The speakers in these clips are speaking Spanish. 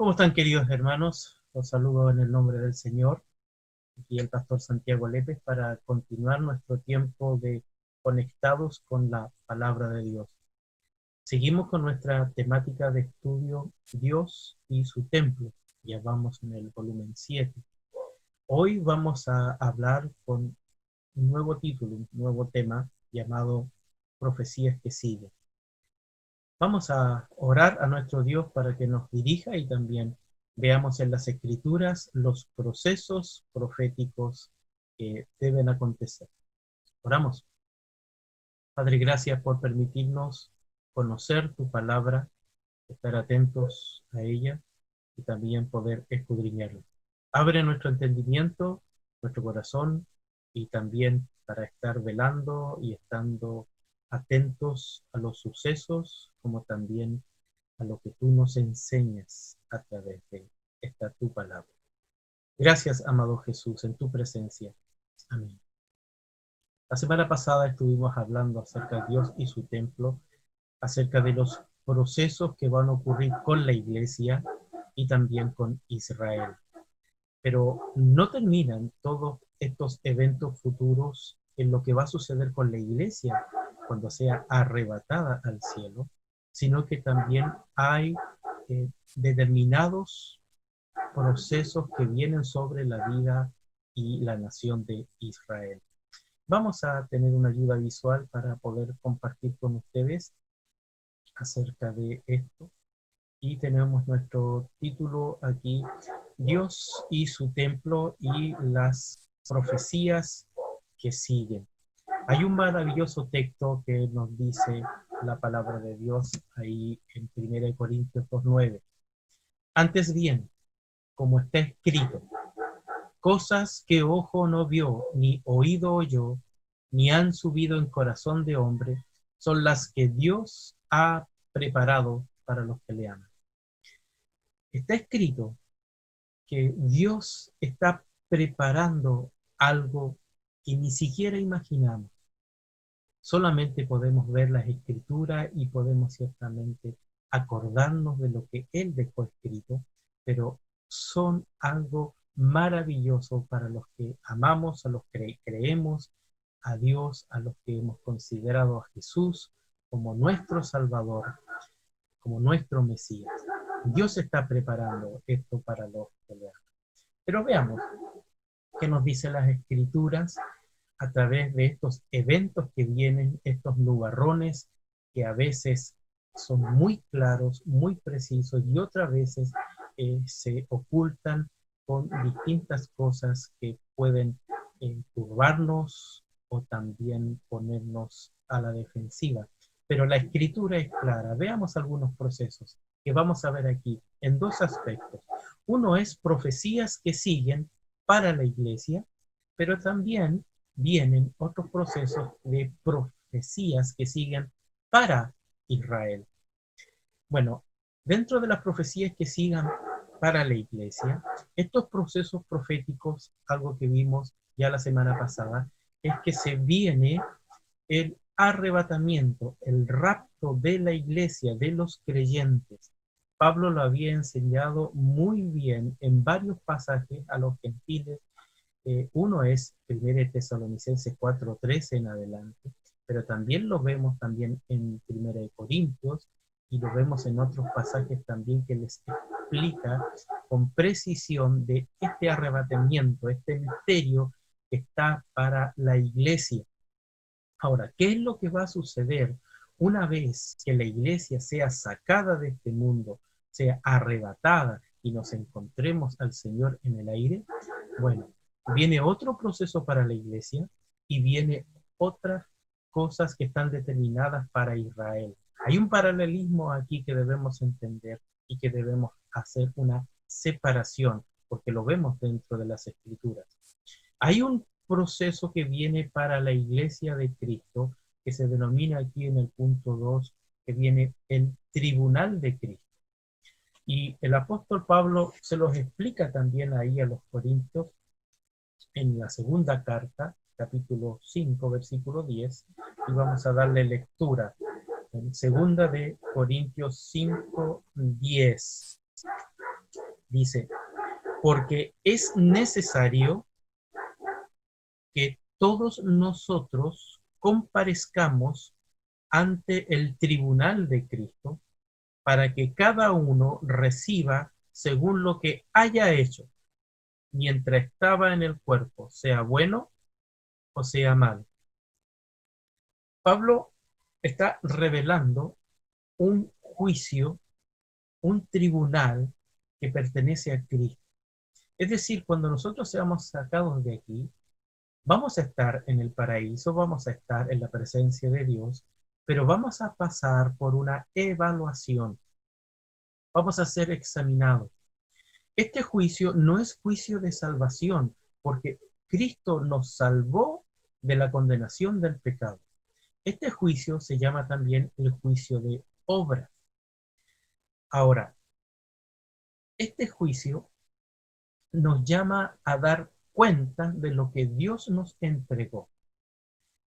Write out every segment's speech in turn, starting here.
¿Cómo están, queridos hermanos? Los saludo en el nombre del Señor. Aquí el pastor Santiago Lépez para continuar nuestro tiempo de conectados con la palabra de Dios. Seguimos con nuestra temática de estudio Dios y su templo. Ya vamos en el volumen 7. Hoy vamos a hablar con un nuevo título, un nuevo tema llamado Profecías que siguen. Vamos a orar a nuestro Dios para que nos dirija y también veamos en las Escrituras los procesos proféticos que deben acontecer. Oramos. Padre, gracias por permitirnos conocer tu palabra, estar atentos a ella y también poder escudriñarla. Abre nuestro entendimiento, nuestro corazón y también para estar velando y estando atentos a los sucesos como también a lo que tú nos enseñas a través de esta tu palabra. Gracias, amado Jesús, en tu presencia. Amén. La semana pasada estuvimos hablando acerca de Dios y su templo, acerca de los procesos que van a ocurrir con la iglesia y también con Israel. Pero no terminan todos estos eventos futuros en lo que va a suceder con la iglesia cuando sea arrebatada al cielo, sino que también hay determinados procesos que vienen sobre la vida y la nación de Israel. Vamos a tener una ayuda visual para poder compartir con ustedes acerca de esto. Y tenemos nuestro título aquí, Dios y su templo y las profecías que siguen. Hay un maravilloso texto que nos dice la palabra de Dios ahí en 1 Corintios 2:9. Antes bien, como está escrito, cosas que ojo no vio, ni oído oyó, ni han subido en corazón de hombre, son las que Dios ha preparado para los que le aman. Está escrito que Dios está preparando algo que ni siquiera imaginamos. Solamente podemos ver las escrituras y podemos ciertamente acordarnos de lo que Él dejó escrito, pero son algo maravilloso para los que amamos, a los que creemos a Dios, a los que hemos considerado a Jesús como nuestro Salvador, como nuestro Mesías. Dios está preparando esto para los que le aman. Pero veamos qué nos dicen las escrituras a través de estos eventos que vienen, estos nubarrones que a veces son muy claros, muy precisos y otras veces se ocultan con distintas cosas que pueden turbarnos o también ponernos a la defensiva. Pero la escritura es clara. Veamos algunos procesos que vamos a ver aquí en dos aspectos. Uno es profecías que siguen para la iglesia, pero también vienen otros procesos de profecías que siguen para Israel. Bueno, dentro de las profecías que sigan para la iglesia, estos procesos proféticos, algo que vimos ya la semana pasada, es que se viene el arrebatamiento, el rapto de la iglesia, de los creyentes. Pablo lo había enseñado muy bien en varios pasajes a los gentiles. Uno es 1 Tesalonicenses 4:13 en adelante, pero también lo vemos también en 1 Corintios y lo vemos en otros pasajes también que les explica con precisión de este arrebatamiento, este misterio que está para la iglesia. Ahora, ¿qué es lo que va a suceder una vez que la iglesia sea sacada de este mundo, sea arrebatada y nos encontremos al Señor en el aire? Bueno, viene otro proceso para la iglesia y viene otras cosas que están determinadas para Israel. Hay un paralelismo aquí que debemos entender y que debemos hacer una separación, porque lo vemos dentro de las Escrituras. Hay un proceso que viene para la iglesia de Cristo, que se denomina aquí en el punto 2, que viene el tribunal de Cristo. Y el apóstol Pablo se los explica también ahí a los Corintios en la segunda carta, capítulo 5, versículo 10, y vamos a darle lectura. En segunda de Corintios 5, 10. Dice, porque es necesario que todos nosotros comparezcamos ante el tribunal de Cristo para que cada uno reciba según lo que haya hecho mientras estaba en el cuerpo, sea bueno o sea malo. Pablo está revelando un juicio, un tribunal que pertenece a Cristo. Es decir, cuando nosotros seamos sacados de aquí, vamos a estar en el paraíso, vamos a estar en la presencia de Dios, pero vamos a pasar por una evaluación, vamos a ser examinados. Este juicio no es juicio de salvación, porque Cristo nos salvó de la condenación del pecado. Este juicio se llama también el juicio de obra. Ahora, este juicio nos llama a dar cuenta de lo que Dios nos entregó.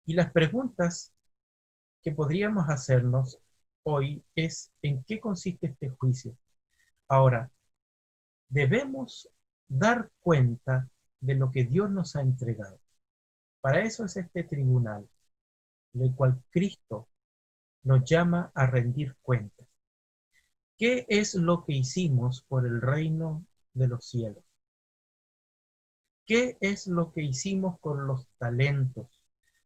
Y las preguntas que podríamos hacernos hoy es ¿en qué consiste este juicio? Ahora, debemos dar cuenta de lo que Dios nos ha entregado. Para eso es este tribunal, del cual Cristo nos llama a rendir cuentas. ¿Qué es lo que hicimos por el reino de los cielos? ¿Qué es lo que hicimos con los talentos,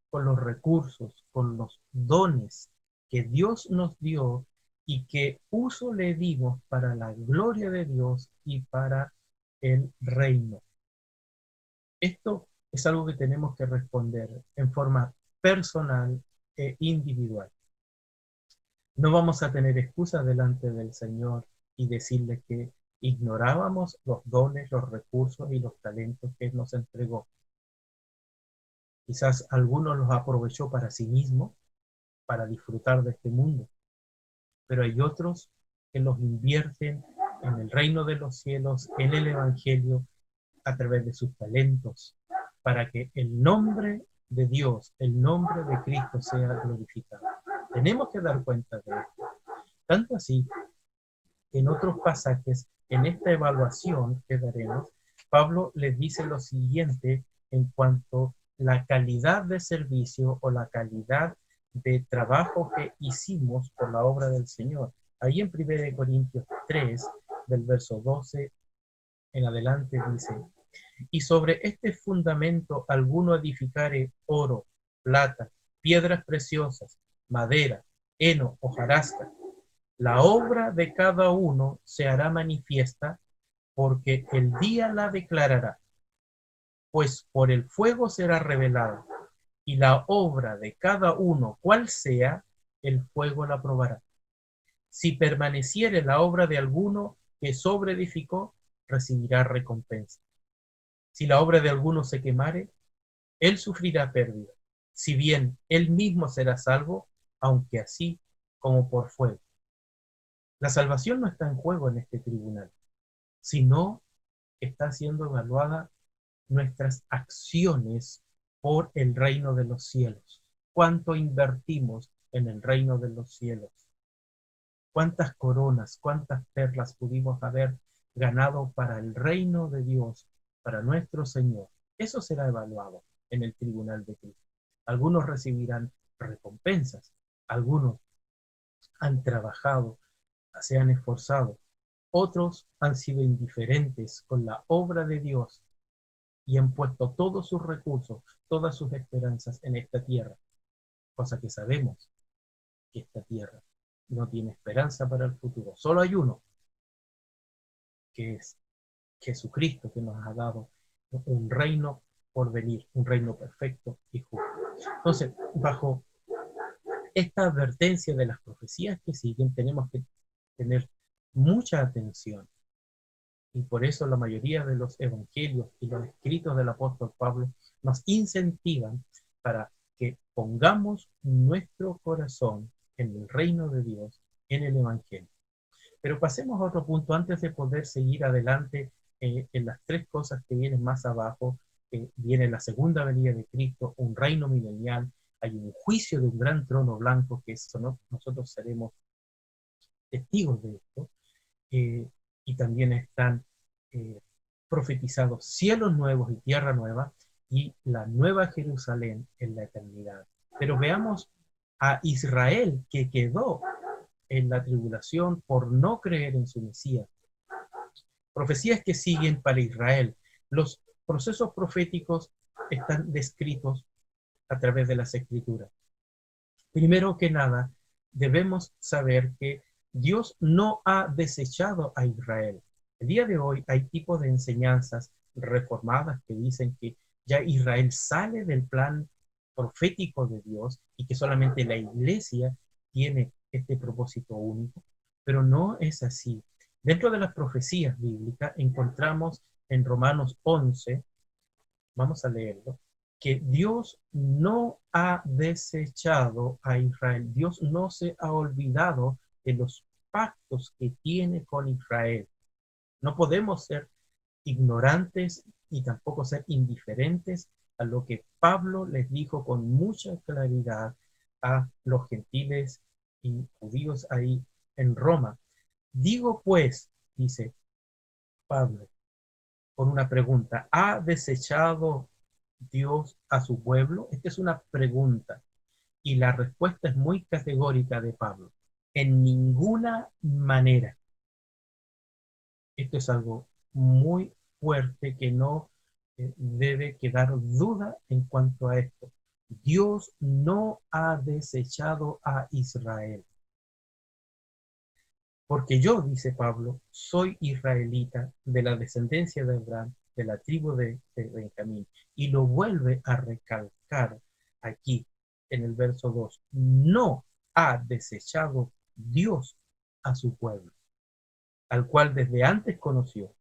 con los recursos, con los dones que Dios nos dio y qué uso le dimos para la gloria de Dios y para el reino? Esto es algo que tenemos que responder en forma personal e individual. No vamos a tener excusas delante del Señor y decirle que ignorábamos los dones, los recursos y los talentos que Él nos entregó. Quizás algunos los aprovechó para sí mismo, para disfrutar de este mundo, pero hay otros que los invierten en el reino de los cielos, en el Evangelio, a través de sus talentos, para que el nombre de Dios, el nombre de Cristo sea glorificado. Tenemos que dar cuenta de esto. Tanto así que en otros pasajes, en esta evaluación que daremos, Pablo les dice lo siguiente en cuanto a la calidad de servicio o la calidad de trabajo que hicimos por la obra del Señor. Ahí en 1 Corintios 3, del verso 12 en adelante dice, y sobre este fundamento alguno edificare oro, plata, piedras preciosas, madera, heno, hojarasca. La obra de cada uno se hará manifiesta, porque el día la declarará, pues por el fuego será revelada, y la obra de cada uno, cual sea, el fuego la probará. Si permaneciere la obra de alguno que sobreedificó, recibirá recompensa. Si la obra de alguno se quemare, él sufrirá pérdida, si bien él mismo será salvo, aunque así como por fuego. La salvación no está en juego en este tribunal, sino está siendo evaluada nuestras acciones por el reino de los cielos. ¿Cuánto invertimos en el reino de los cielos? ¿Cuántas coronas, cuántas perlas pudimos haber ganado para el reino de Dios, para nuestro Señor? Eso será evaluado en el tribunal de Cristo. Algunos recibirán recompensas, algunos han trabajado, se han esforzado, otros han sido indiferentes con la obra de Dios y han puesto todos sus recursos, todas sus esperanzas en esta tierra, cosa que sabemos que esta tierra no tiene esperanza para el futuro. Solo hay uno, que es Jesucristo, que nos ha dado un reino por venir, un reino perfecto y justo. Entonces, bajo esta advertencia de las profecías que siguen, tenemos que tener mucha atención. Y por eso la mayoría de los evangelios y los escritos del apóstol Pablo nos incentivan para que pongamos nuestro corazón en el reino de Dios, en el evangelio. Pero pasemos a otro punto antes de poder seguir adelante en las tres cosas que vienen más abajo. Viene la segunda venida de Cristo, un reino milenial, hay un juicio de un gran trono blanco, que eso, ¿no? Nosotros seremos testigos de esto, y también están profetizado cielos nuevos y tierra nueva y la nueva Jerusalén en la eternidad. Pero veamos a Israel, que quedó en la tribulación por no creer en su Mesías. Profecías que siguen para Israel. Los procesos proféticos están descritos a través de las Escrituras. Primero que nada, debemos saber que Dios no ha desechado a Israel. El día de hoy hay tipos de enseñanzas reformadas que dicen que ya Israel sale del plan profético de Dios y que solamente la iglesia tiene este propósito único, pero no es así. Dentro de las profecías bíblicas encontramos en Romanos 11, vamos a leerlo, que Dios no ha desechado a Israel. Dios no se ha olvidado de los pactos que tiene con Israel. No podemos ser ignorantes y tampoco ser indiferentes a lo que Pablo les dijo con mucha claridad a los gentiles y judíos ahí en Roma. Digo pues, dice Pablo, con una pregunta, ¿ha desechado Dios a su pueblo? Esta es una pregunta y la respuesta es muy categórica de Pablo. En ninguna manera. Esto es algo muy fuerte que no debe quedar duda en cuanto a esto. Dios no ha desechado a Israel. Porque yo, dice Pablo, soy israelita de la descendencia de Abraham, de la tribu de Benjamín. Y lo vuelve a recalcar aquí en el verso 2. No ha desechado Dios a su pueblo, al cual desde antes conoció.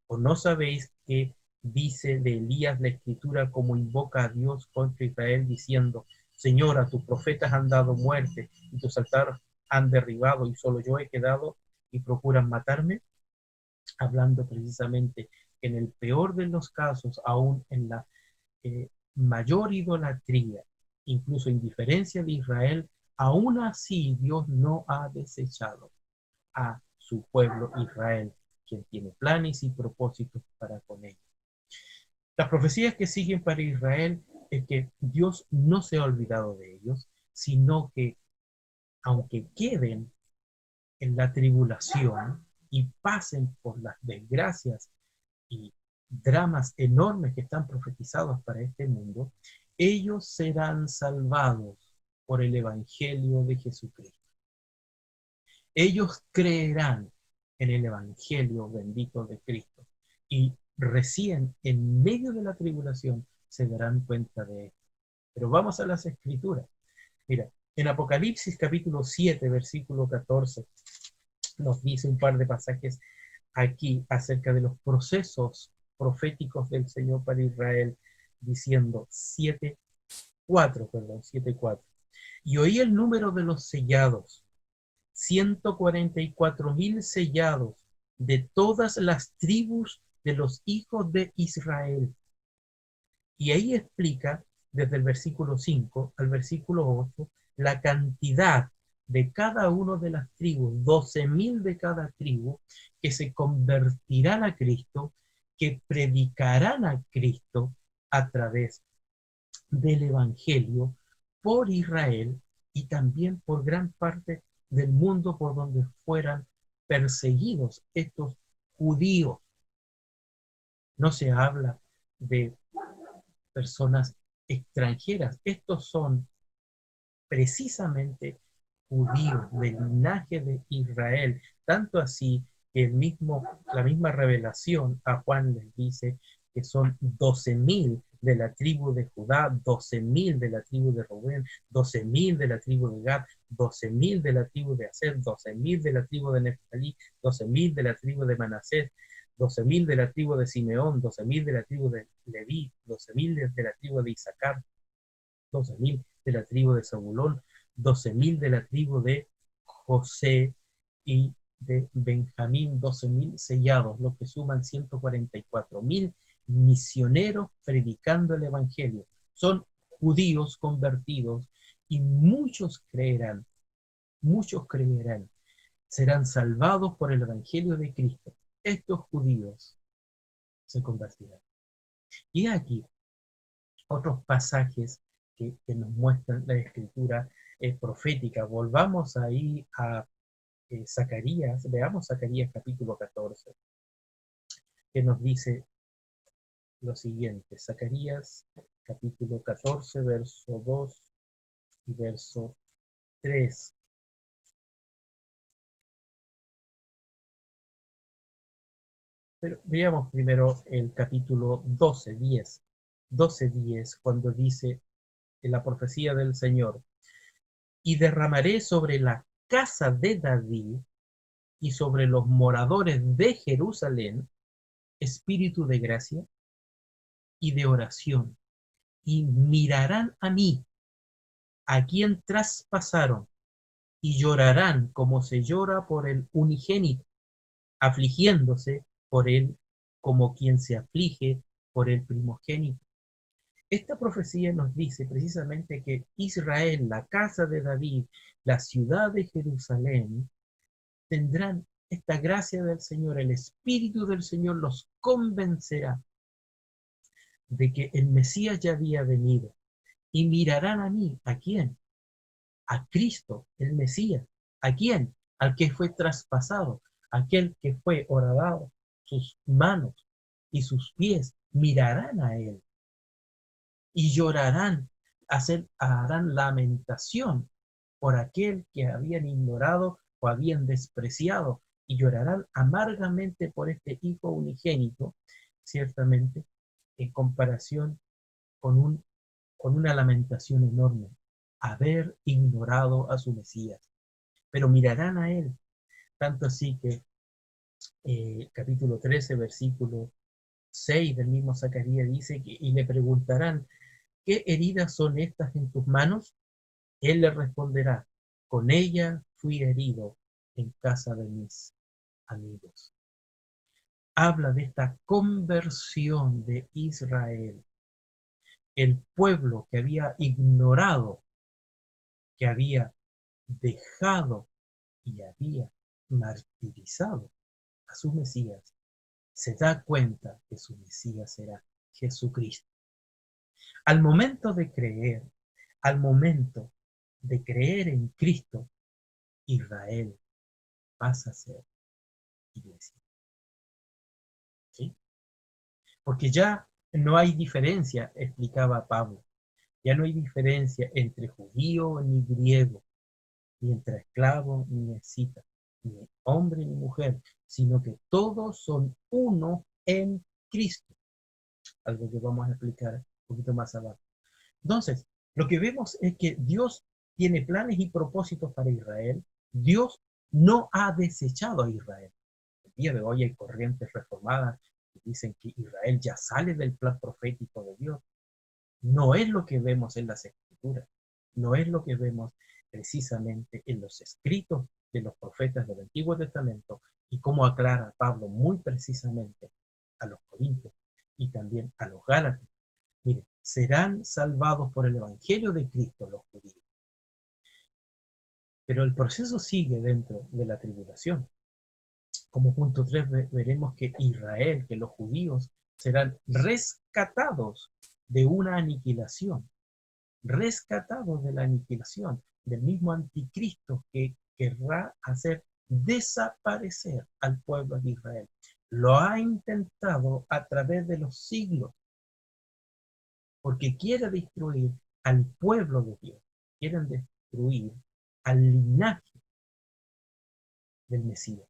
¿O no sabéis que dice de Elías la escritura como invoca a Dios contra Israel diciendo, Señor, a tus profetas han dado muerte y tus altares han derribado y solo yo he quedado y procuran matarme? Hablando precisamente que en el peor de los casos, aún en la mayor idolatría, incluso indiferencia de Israel, aún así Dios no ha desechado a su pueblo Israel, quien tiene planes y propósitos para con ellos. Las profecías que siguen para Israel es que Dios no se ha olvidado de ellos, sino que aunque queden en la tribulación y pasen por las desgracias y dramas enormes que están profetizados para este mundo, ellos serán salvados por el Evangelio de Jesucristo. Ellos creerán en el Evangelio bendito de Cristo y recién en medio de la tribulación se darán cuenta de esto. Pero vamos a las Escrituras. Mira, en Apocalipsis capítulo 7, versículo 14, nos dice un par de pasajes aquí acerca de los procesos proféticos del Señor para Israel, diciendo 7:4. Y oí el número de los sellados, 144,000 sellados de todas las tribus de los hijos de Israel. Y ahí explica, desde el versículo 5 al versículo 8, la cantidad de cada una de las tribus, 12,000 de cada tribu, que se convertirán a Cristo, que predicarán a Cristo a través del Evangelio por Israel y también por gran parte del mundo por donde fueran perseguidos estos judíos. No se habla de personas extranjeras. Estos son precisamente judíos del linaje de Israel, tanto así que la misma revelación a Juan les dice que son 12,000 de la tribu de Judá, 12,000 de la tribu de Rubén, 12,000 de la tribu de Gad, 12,000 de la tribu de Aser, 12,000 de la tribu de Neftalí, 12,000 de la tribu de Manasés, 12,000 de la tribu de Simeón, 12,000 de la tribu de Leví, 12,000 de la tribu de Isaacar, 12,000 de la tribu de Zabulón, 12,000 de la tribu de José y de Benjamín, 12,000 sellados, lo que suman 144,000 misioneros predicando el Evangelio. Son judíos convertidos y muchos creerán, serán salvados por el Evangelio de Cristo. Estos judíos se convertirán. Y aquí otros pasajes que nos muestran la escritura profética. Volvamos ahí a Zacarías, veamos Zacarías capítulo 14, que nos dice lo siguiente. Zacarías capítulo 14, verso 2 y verso 3. Pero veamos primero el capítulo 12, 10. 12, 10, cuando dice en la profecía del Señor, y derramaré sobre la casa de David y sobre los moradores de Jerusalén espíritu de gracia y de oración, y mirarán a mí, a quien traspasaron, y llorarán como se llora por el unigénito, afligiéndose por él como quien se aflige por el primogénito. Esta profecía nos dice precisamente que Israel, la casa de David, la ciudad de Jerusalén, tendrán esta gracia del Señor, el Espíritu del Señor los convencerá de que el Mesías ya había venido y mirarán a mí, ¿a quién? A Cristo, el Mesías. ¿A quién? Al que fue traspasado, aquel que fue horadado, sus manos y sus pies, mirarán a él y llorarán, harán lamentación por aquel que habían ignorado o habían despreciado y llorarán amargamente por este Hijo unigénito, ciertamente, en comparación con, con una lamentación enorme, haber ignorado a su Mesías. Pero mirarán a él, tanto así que capítulo 13, versículo 6 del mismo Zacarías dice que, y le preguntarán, ¿qué heridas son estas en tus manos? Él le responderá, con ella fui herido en casa de mis amigos. Habla de esta conversión de Israel, el pueblo que había ignorado, que había dejado y había martirizado a su Mesías, se da cuenta que su Mesías era Jesucristo. Al momento de creer, al momento de creer en Cristo, Israel pasa a ser iglesia. ¿Sí? Porque ya no hay diferencia, explicaba Pablo, ya no hay diferencia entre judío ni griego, ni entre esclavo ni escita, ni hombre ni mujer, sino que todos son uno en Cristo. Algo que vamos a explicar un poquito más abajo. Entonces, lo que vemos es que Dios tiene planes y propósitos para Israel. Dios no ha desechado a Israel. El día de hoy hay corrientes reformadas que dicen que Israel ya sale del plan profético de Dios. No es lo que vemos en las escrituras. No es lo que vemos precisamente en los escritos de los profetas del Antiguo Testamento y como aclara Pablo muy precisamente a los Corintios y también a los Gálatas. Mire, serán salvados por el Evangelio de Cristo los judíos. Pero el proceso sigue dentro de la tribulación. Como punto 3 veremos que Israel, que los judíos serán rescatados de una aniquilación, rescatados de la aniquilación, del mismo anticristo que querrá hacer desaparecer al pueblo de Israel. Lo ha intentado a través de los siglos, porque quiere destruir al pueblo de Dios, quieren destruir al linaje del Mesías,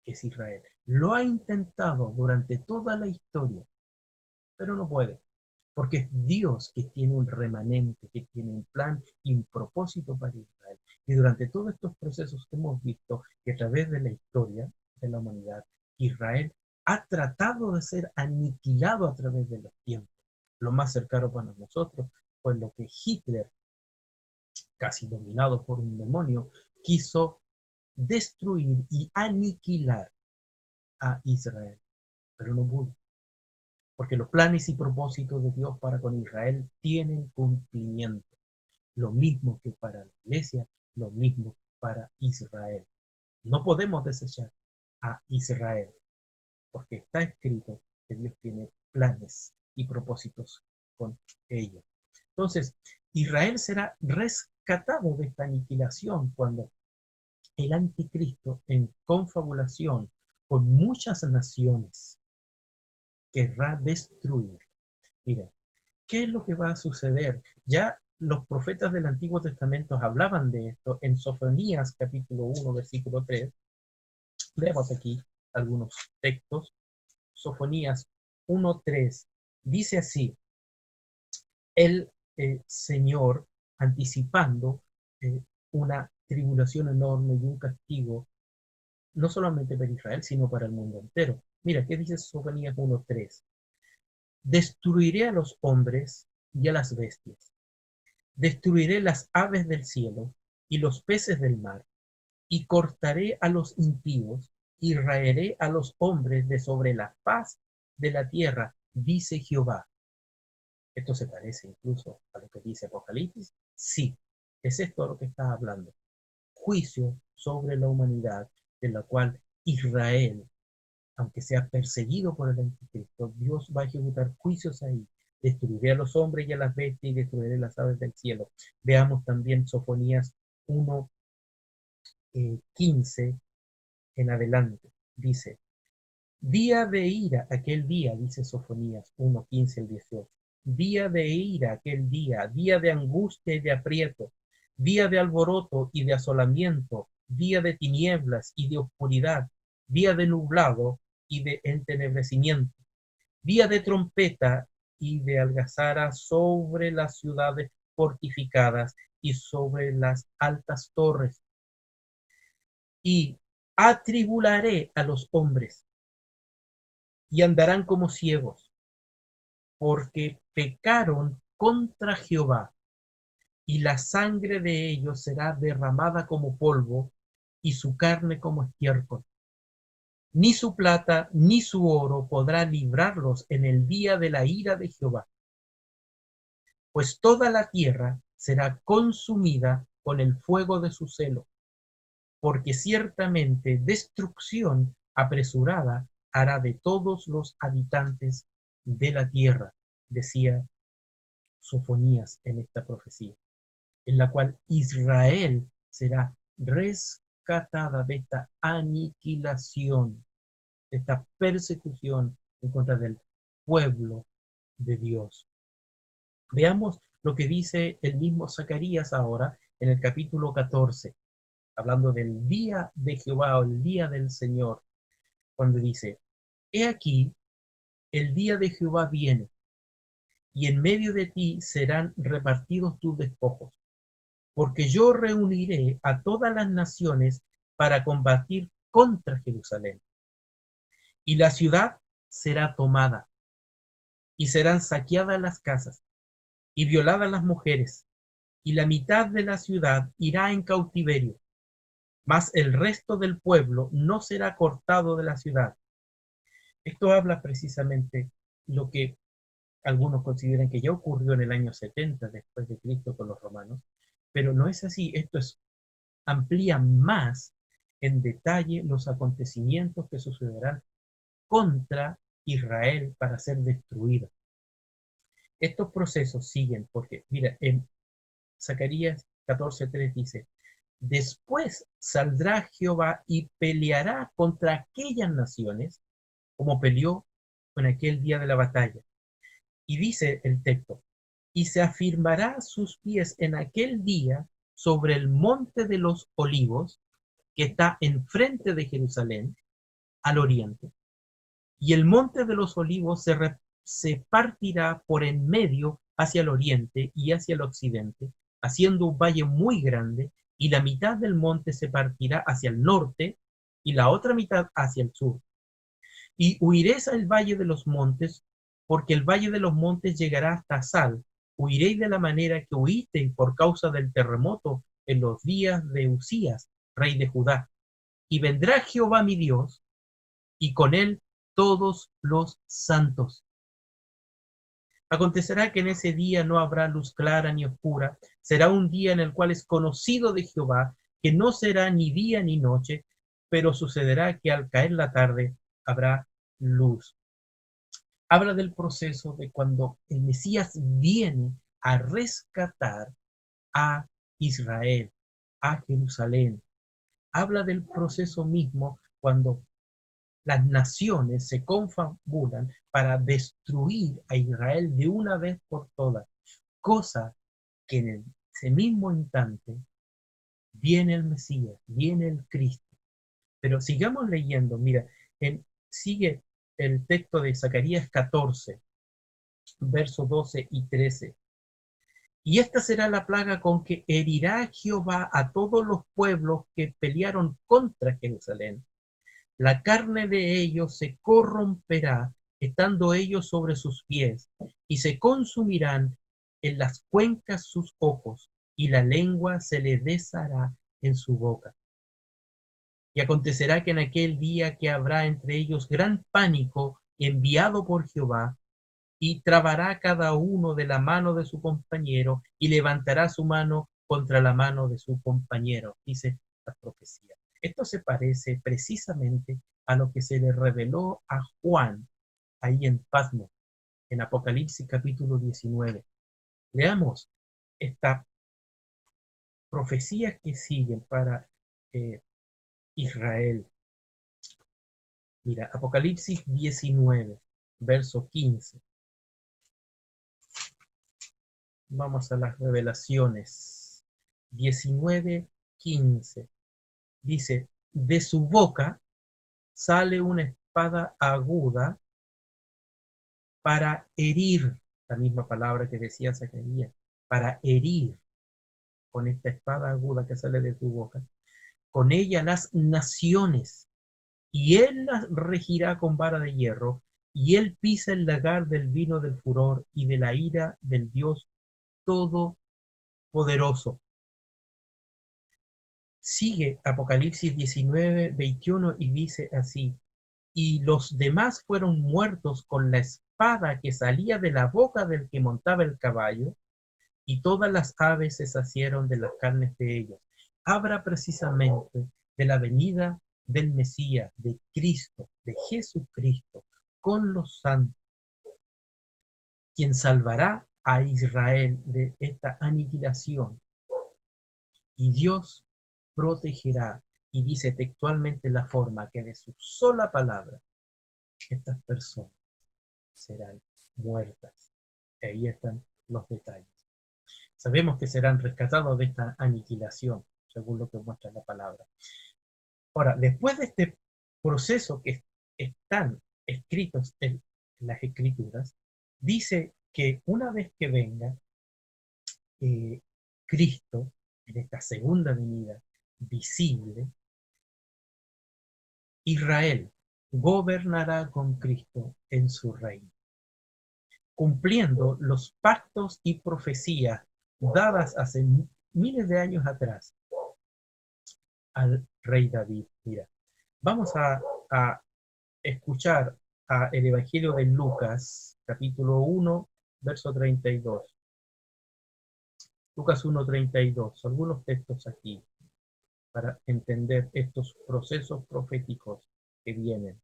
que es Israel. Lo ha intentado durante toda la historia, pero no puede, porque es Dios que tiene un remanente, que tiene un plan y un propósito para Israel. Y durante todos estos procesos que hemos visto, que a través de la historia de la humanidad, Israel ha tratado de ser aniquilado a través de los tiempos. Lo más cercano para nosotros fue lo que Hitler, casi dominado por un demonio, quiso destruir y aniquilar a Israel, pero no pudo, porque los planes y propósitos de Dios para con Israel tienen cumplimiento, lo mismo que para la iglesia, lo mismo para Israel. No podemos desechar a Israel, porque está escrito que Dios tiene planes y propósitos con ellos. Entonces, Israel será rescatado de esta aniquilación cuando el anticristo, en confabulación con muchas naciones, querrá destruir. Mira, ¿qué es lo que va a suceder? Ya los profetas del Antiguo Testamento hablaban de esto en Sofonías capítulo 1, versículo 3. Leemos aquí algunos textos. Sofonías 1:3 dice así: el Señor anticipando una tribulación enorme y un castigo, no solamente para Israel, sino para el mundo entero. Mira, ¿qué dice Sofonías 1:3? Destruiré a los hombres y a las bestias, destruiré las aves del cielo y los peces del mar, y cortaré a los impíos y raeré a los hombres de sobre la faz de la tierra, dice Jehová. ¿Esto se parece incluso a lo que dice Apocalipsis? Sí, es esto lo que está hablando. Juicio sobre la humanidad, de la cual Israel, aunque sea perseguido por el anticristo, Dios va a ejecutar juicios ahí. Destruiré a los hombres y a las bestias y destruiré las aves del cielo. Veamos también Sofonías 1:15 en adelante. Dice: día de ira, aquel día, dice Sofonías 1:15 al 18. Día de ira, aquel día, día de angustia y de aprieto, día de alboroto y de asolamiento, día de tinieblas y de oscuridad, día de nublado y de entenebrecimiento, día de trompeta y de algazara sobre las ciudades fortificadas y sobre las altas torres. Y atribularé a los hombres y andarán como ciegos, porque pecaron contra Jehová, y la sangre de ellos será derramada como polvo, y su carne como estiércol. Ni su plata ni su oro podrá librarlos en el día de la ira de Jehová, pues toda la tierra será consumida con el fuego de su celo, porque ciertamente destrucción apresurada hará de todos los habitantes de la tierra, decía Sofonías en esta profecía, en la cual Israel será rescatada de esta aniquilación, de esta persecución en contra del pueblo de Dios. Veamos lo que dice el mismo Zacarías ahora en el capítulo 14, hablando del día de Jehová o el día del Señor, cuando dice: he aquí, el día de Jehová viene, y en medio de ti serán repartidos tus despojos, porque yo reuniré a todas las naciones para combatir contra Jerusalén, y la ciudad será tomada, y serán saqueadas las casas, y violadas las mujeres, y la mitad de la ciudad irá en cautiverio, mas el resto del pueblo no será cortado de la ciudad. Esto habla precisamente lo que algunos consideran que ya ocurrió en el año 70 después de Cristo con los romanos, pero no es así. Amplía más en detalle los acontecimientos que sucederán contra Israel para ser destruida. Estos procesos siguen porque, mira, en Zacarías 14:3 dice: después saldrá Jehová y peleará contra aquellas naciones como peleó en aquel día de la batalla. Y dice el texto: y se afirmará sus pies en aquel día sobre el monte de los olivos, que está enfrente de Jerusalén, al oriente. Y el monte de los olivos se partirá por en medio hacia el oriente y hacia el occidente, haciendo un valle muy grande, y la mitad del monte se partirá hacia el norte y la otra mitad hacia el sur. Y huiréis al valle de los montes, porque el valle de los montes llegará hasta Sal. Huiréis de la manera que huisteis por causa del terremoto en los días de Usías, rey de Judá. Y vendrá Jehová mi Dios, y con él todos los santos. Acontecerá que en ese día no habrá luz clara ni oscura, será un día en el cual es conocido de Jehová, que no será ni día ni noche, pero sucederá que al caer la tarde habrá luz. Habla del proceso de cuando el Mesías viene a rescatar a Israel, a Jerusalén. Habla del proceso mismo cuando las naciones se confabulan para destruir a Israel de una vez por todas, cosa que en ese mismo instante viene el Mesías, viene el Cristo. Pero sigamos leyendo, mira, sigue el texto de Zacarías 14, versos 12 y 13. Y esta será la plaga con que herirá Jehová a todos los pueblos que pelearon contra Jerusalén. La carne de ellos se corromperá, estando ellos sobre sus pies, y se consumirán en las cuencas sus ojos, y la lengua se le deshará en su boca. Y acontecerá que en aquel día que habrá entre ellos gran pánico enviado por Jehová, y trabará cada uno de la mano de su compañero, y levantará su mano contra la mano de su compañero, dice la profecía. Esto se parece precisamente a lo que se le reveló a Juan ahí en Patmos, en Apocalipsis capítulo 19. Leamos esta profecía que sigue para Israel. Mira, Apocalipsis 19, verso 15. Vamos a las revelaciones. 19:15. Dice, de su boca sale una espada aguda para herir, la misma palabra que decía Zacarías, para herir con esta espada aguda que sale de tu boca, con ella las naciones, y él las regirá con vara de hierro, y él pisa el lagar del vino del furor y de la ira del Dios Todopoderoso. Sigue Apocalipsis 19:21 y dice así, y los demás fueron muertos con la espada que salía de la boca del que montaba el caballo, y todas las aves se saciaron de las carnes de ellos. Habla precisamente de la venida del Mesías, de Cristo, de Jesucristo, con los santos, quien salvará a Israel de esta aniquilación. Y Dios protegerá, y dice textualmente la forma que de su sola palabra estas personas serán muertas. Y ahí están los detalles. Sabemos que serán rescatados de esta aniquilación, según lo que muestra la palabra. Ahora, después de este proceso que están escritos en las Escrituras, dice que una vez que venga Cristo, en esta segunda venida visible, Israel gobernará con Cristo en su reino, cumpliendo los pactos y profecías dadas hace miles de años atrás al rey David. Mira, vamos a escuchar el Evangelio de Lucas, capítulo 1, verso 32. Lucas 1:32, algunos textos aquí para entender estos procesos proféticos que vienen.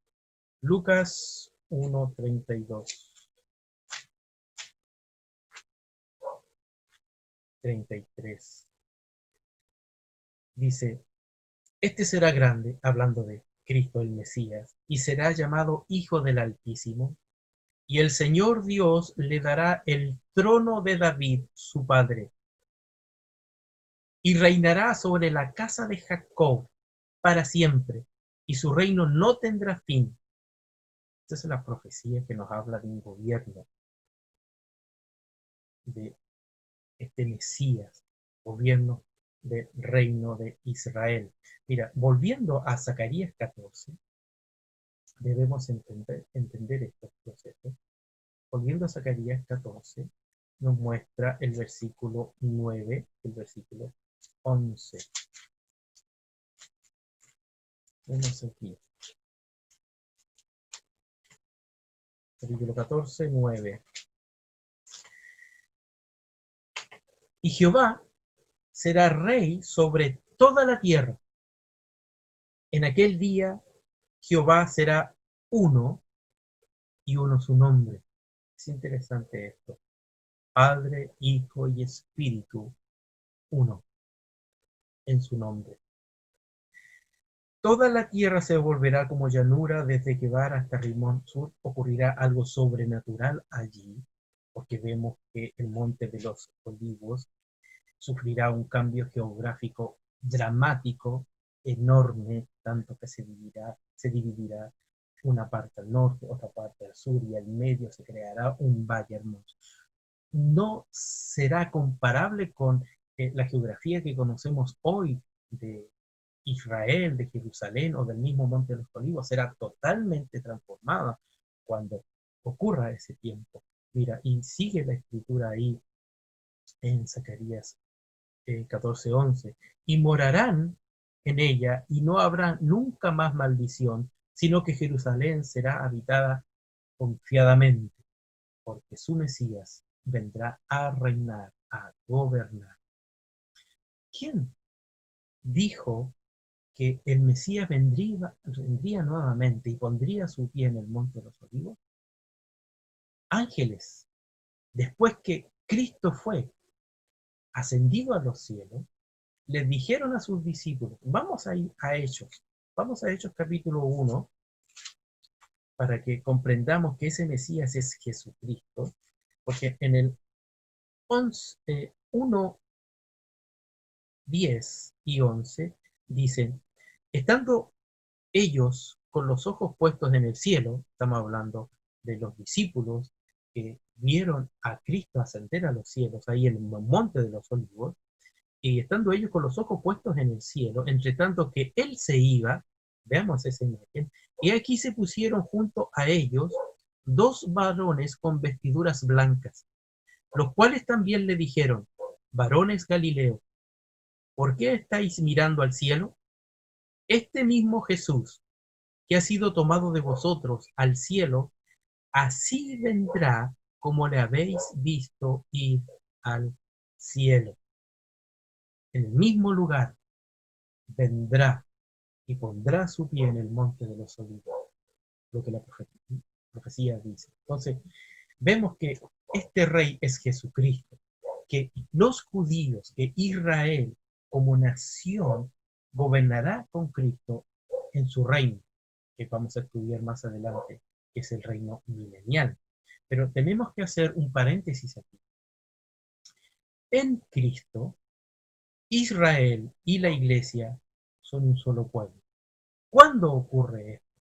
Lucas 1:32, 33. Dice, este será grande, hablando de Cristo el Mesías, y será llamado Hijo del Altísimo, y el Señor Dios le dará el trono de David, su padre, y reinará sobre la casa de Jacob para siempre, y su reino no tendrá fin. Esta es la profecía que nos habla de un gobierno, de este Mesías, gobierno del reino de Israel. Mira, volviendo a Zacarías 14, debemos entender estos procesos. Volviendo a Zacarías 14, nos muestra el versículo 9, el versículo 11. Vemos aquí. Capítulo 14, 9. Y Jehová será rey sobre toda la tierra. En aquel día Jehová será uno y uno su nombre. Es interesante esto. Padre, Hijo y Espíritu, uno en su nombre. Toda la tierra se volverá como llanura desde Quebar hasta Rimón Sur. Ocurrirá algo sobrenatural allí, porque vemos que el Monte de los Olivos sufrirá un cambio geográfico dramático, enorme, tanto que se dividirá una parte al norte, otra parte al sur, y al medio se creará un valle hermoso. No será comparable con la geografía que conocemos hoy de Israel, de Jerusalén o del mismo Monte de los Olivos. Será totalmente transformada cuando ocurra ese tiempo. Mira, y sigue la escritura ahí en Zacarías 14:11, y morarán en ella, y no habrá nunca más maldición, sino que Jerusalén será habitada confiadamente, porque su Mesías vendrá a reinar, a gobernar. ¿Quién dijo que el Mesías vendría nuevamente y pondría su pie en el monte de los olivos? Ángeles. Después que Cristo fue ascendido a los cielos, les dijeron a sus discípulos, vamos a Hechos capítulo 1, para que comprendamos que ese Mesías es Jesucristo, porque en el 1, 10 y 11 dicen, estando ellos con los ojos puestos en el cielo, estamos hablando de los discípulos que vieron a Cristo ascender a los cielos, ahí en el monte de los olivos, y estando ellos con los ojos puestos en el cielo, entre tanto que él se iba, veamos esa imagen, y aquí se pusieron junto a ellos dos varones con vestiduras blancas, los cuales también le dijeron, varones Galileo, ¿por qué estáis mirando al cielo? Este mismo Jesús, que ha sido tomado de vosotros al cielo, así vendrá como le habéis visto ir al cielo. En el mismo lugar vendrá y pondrá su pie en el monte de los olivos, lo que la profecía dice. Entonces, vemos que este rey es Jesucristo, que los judíos, que Israel como nación gobernará con Cristo en su reino, que vamos a estudiar más adelante, que es el reino milenial. Pero tenemos que hacer un paréntesis aquí. En Cristo, Israel y la iglesia son un solo pueblo. ¿Cuándo ocurre esto?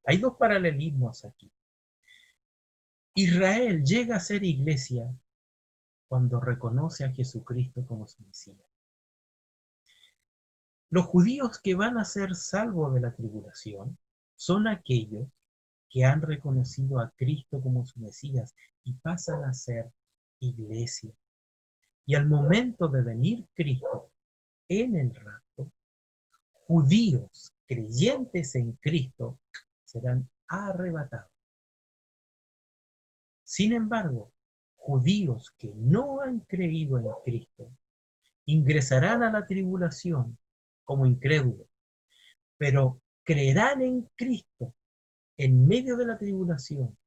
Hay dos paralelismos aquí. Israel llega a ser iglesia cuando reconoce a Jesucristo como su Mesías. Los judíos que van a ser salvos de la tribulación son aquellos que han reconocido a Cristo como su Mesías y pasan a ser iglesia. Y al momento de venir Cristo en el rapto, judíos creyentes en Cristo serán arrebatados. Sin embargo, judíos que no han creído en Cristo ingresarán a la tribulación como incrédulos, pero creerán en Cristo en medio de la tribulación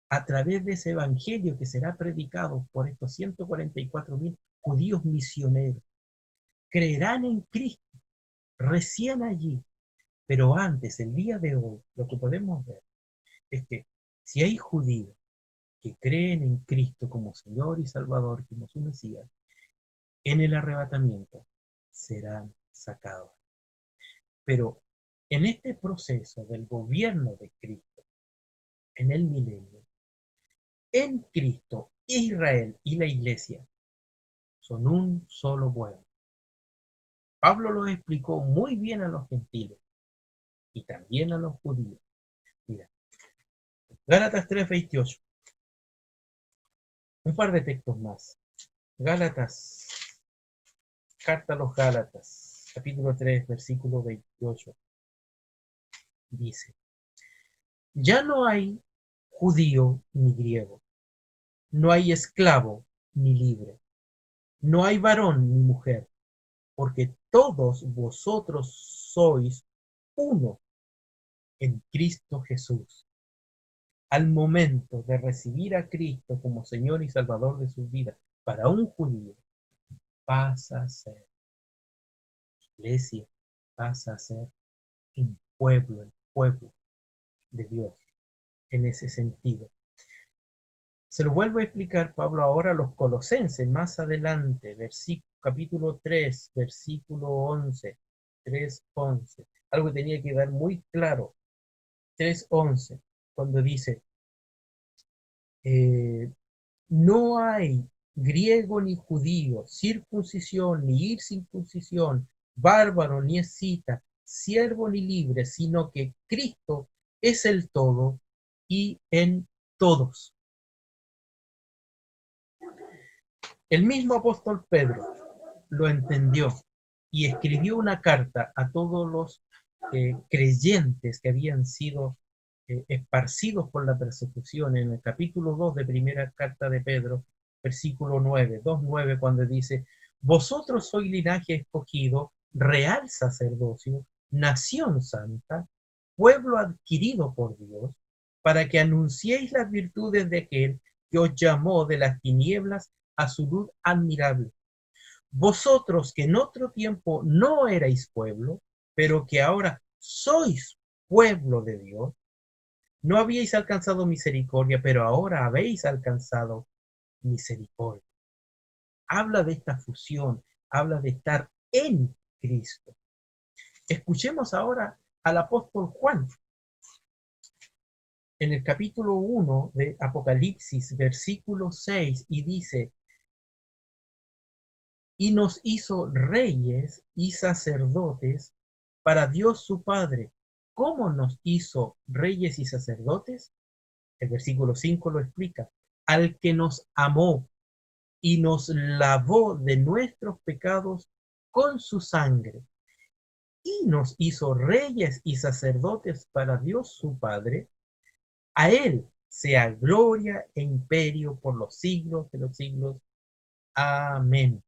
a través de ese evangelio que será predicado por estos 144.000 judíos misioneros. Creerán en Cristo recién allí, pero antes, el día de hoy, lo que podemos ver es que si hay judíos que creen en Cristo como Señor y Salvador, como su Mesías, en el arrebatamiento serán sacados. Pero en este proceso del gobierno de Cristo, en el milenio, en Cristo, Israel y la iglesia son un solo pueblo. Pablo lo explicó muy bien a los gentiles y también a los judíos. Mira, Gálatas 3:28. Un par de textos más. Gálatas, carta a los Gálatas, capítulo 3, versículo 28. Dice, ya no hay judío ni griego, no hay esclavo ni libre, no hay varón ni mujer, porque todos vosotros sois uno en Cristo Jesús. al momento de recibir a Cristo como Señor y Salvador de su vida, para un judío, pasa a ser iglesia, pasa a ser un pueblo, el pueblo de Dios, en ese sentido. Se lo vuelvo a explicar Pablo ahora a los colosenses, más adelante, capítulo 3, versículo 11, 3:11. Algo que tenía que dar muy claro, 3:11, cuando dice, eh, no hay griego ni judío, circuncisión ni incircuncisión, bárbaro ni escita, siervo ni libre, sino que Cristo es el todo y en todos. El mismo apóstol Pedro lo entendió y escribió una carta a todos los creyentes que habían sido esparcidos por la persecución en el capítulo 2 de primera carta de Pedro, versículo 9, 2:9, cuando dice, vosotros sois linaje escogido, real sacerdocio, nación santa, pueblo adquirido por Dios, para que anunciéis las virtudes de aquel que os llamó de las tinieblas a su luz admirable. Vosotros que en otro tiempo no erais pueblo, pero que ahora sois pueblo de Dios, no habíais alcanzado misericordia, pero ahora habéis alcanzado misericordia. Habla de esta fusión, habla de estar en Cristo. Escuchemos ahora al apóstol Juan en el capítulo 1 de Apocalipsis, versículo 6, y dice, y nos hizo reyes y sacerdotes para Dios su Padre. ¿Cómo nos hizo reyes y sacerdotes? El versículo 5 lo explica. Al que nos amó y nos lavó de nuestros pecados con su sangre y nos hizo reyes y sacerdotes para Dios su Padre. A él sea gloria e imperio por los siglos de los siglos. Amén.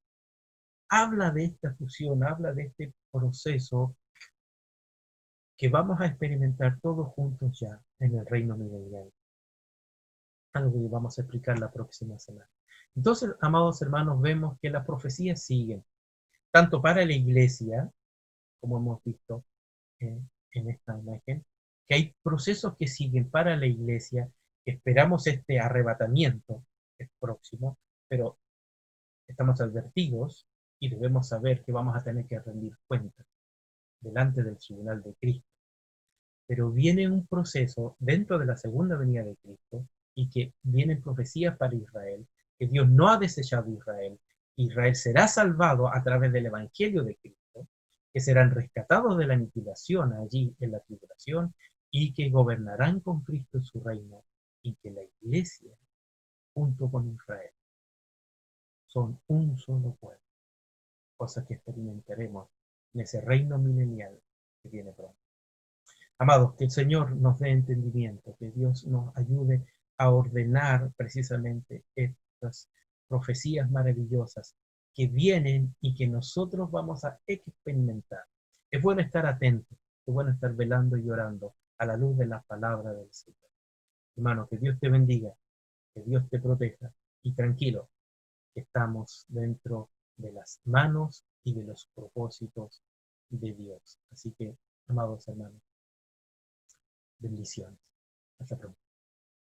Habla de esta fusión, habla de este proceso que vamos a experimentar todos juntos ya en el reino milenial. Algo que vamos a explicar la próxima semana. Entonces, amados hermanos, vemos que las profecías siguen, tanto para la iglesia, como hemos visto en esta imagen, que hay procesos que siguen para la iglesia, que esperamos este arrebatamiento, es próximo, pero estamos advertidos y debemos saber que vamos a tener que rendir cuentas delante del tribunal de Cristo. Pero viene un proceso dentro de la segunda venida de Cristo y que vienen profecías para Israel, que Dios no ha desechado a Israel. Israel será salvado a través del evangelio de Cristo, que serán rescatados de la aniquilación allí en la tribulación y que gobernarán con Cristo en su reino y que la iglesia, junto con Israel, son un solo pueblo, cosa que experimentaremos en ese reino milenial que viene pronto. Amados, que el Señor nos dé entendimiento, que Dios nos ayude a ordenar precisamente estas profecías maravillosas que vienen y que nosotros vamos a experimentar. Es bueno estar atentos, es bueno estar velando y orando a la luz de la palabra del Señor. Hermano, que Dios te bendiga, que Dios te proteja y tranquilo, que estamos dentro de las manos y de los propósitos de Dios. Así que, amados hermanos, bendiciones. Hasta pronto.